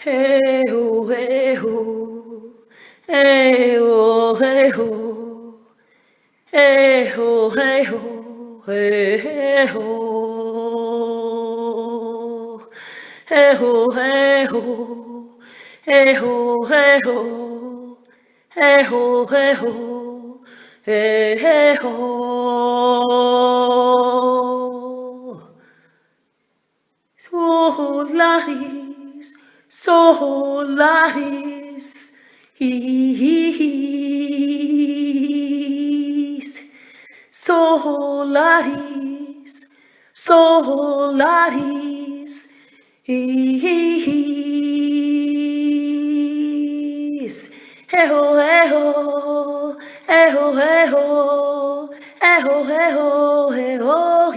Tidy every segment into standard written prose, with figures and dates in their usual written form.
Eho, eho, eho, eho, eho, eho, eho, eho, eho, eho, eho, eho, eho. Solaris, Solaris, Solaris, Solaris, Eho, eho, eho, eho, eho, eho, eho,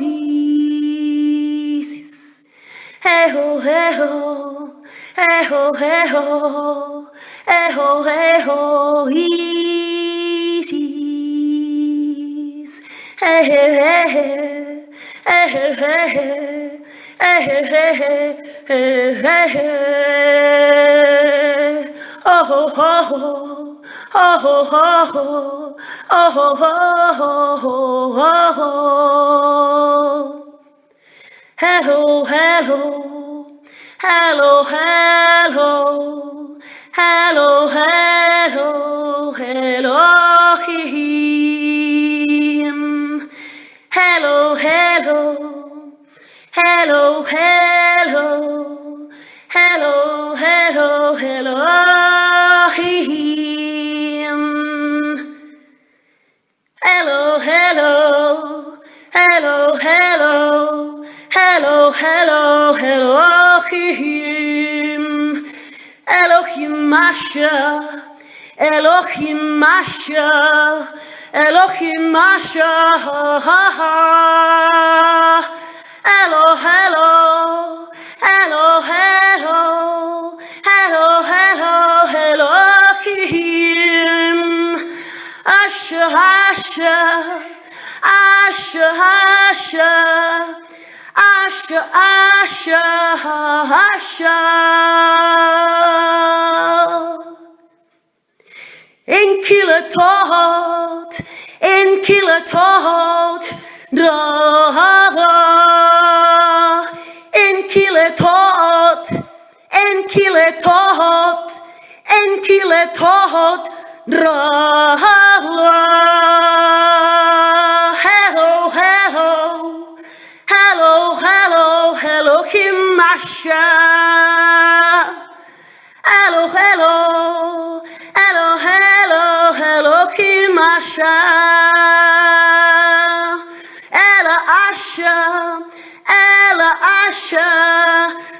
Eho, eho, eho, eho, eho, eho, Isis. Oh, oh, oh, oh, oh, oh, oh, oh. Hello, hello, hello, hello, hello, hello, Elohim. Hello, hello, hello, hello, hello, hello, Elohim. Hello, hello, hello, hello. Hello, hello, Elohim, Elohim Masha, Elohim Masha, Elohim Masha, hello, hello, hello, hello, hello, hello, Elohim, Asha, Asha, Asha, Asha. Asha, Asha, Asha. Enkilatot, Enkilatot, Dra, Enkilatot, Enkilatot, Enkilatot, Dra. Hello, hello. Hello, hello, Elohim Masha. Hello, hello, hello, hello, Elohim Masha. Ela Asha, Ela Asha,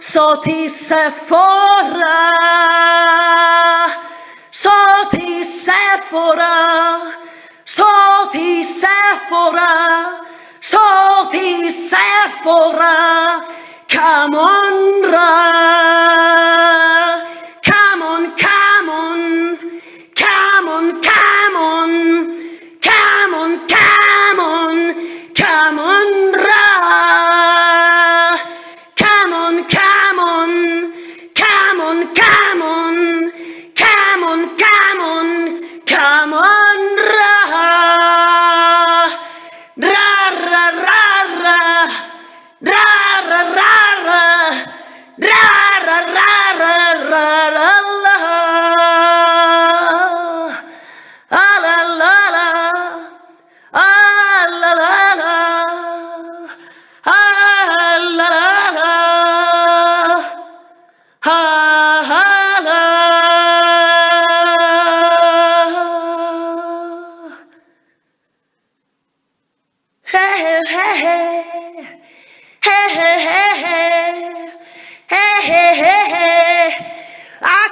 Soti Sephora, Soti Sephora, Soti Sephora. Soti Sephora, come on, come on, come on, come on, come on, come on, come on, come on, come on, come on, come on, come on, come on, come on, come on,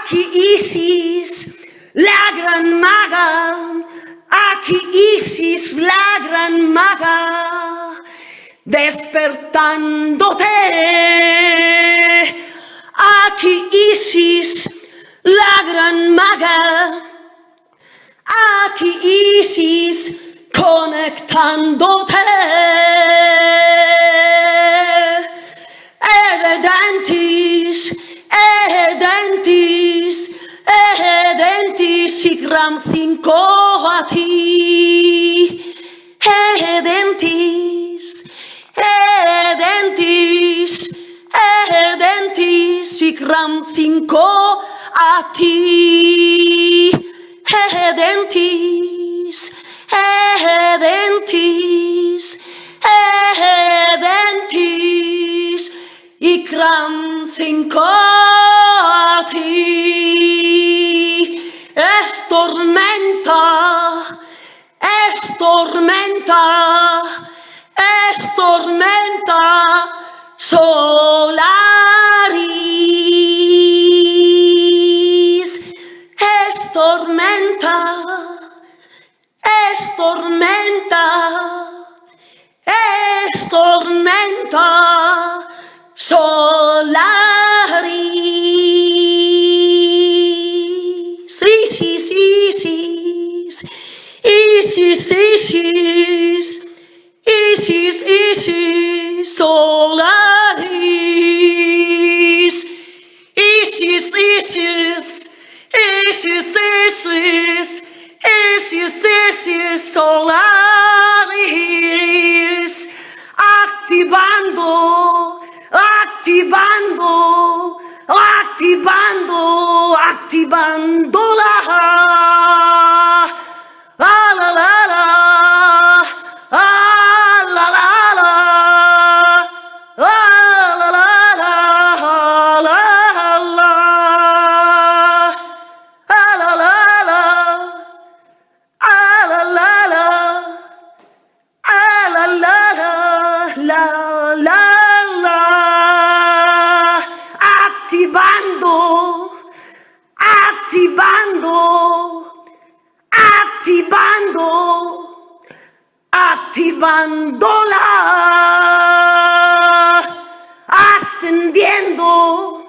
Aquí Isis, la gran maga. Aquí Isis, la gran maga. Despertándote. Aquí Isis, la gran maga. Aquí Isis, conectándote. Edentis, Sigram 5 a ti, edentis, Sigram 5 a ti, edentis, Ikram 5 a ti. Es tormenta, Solaris, es tormenta, Solaris, Solaris, Solaris, activando la activándola, ascendiendo,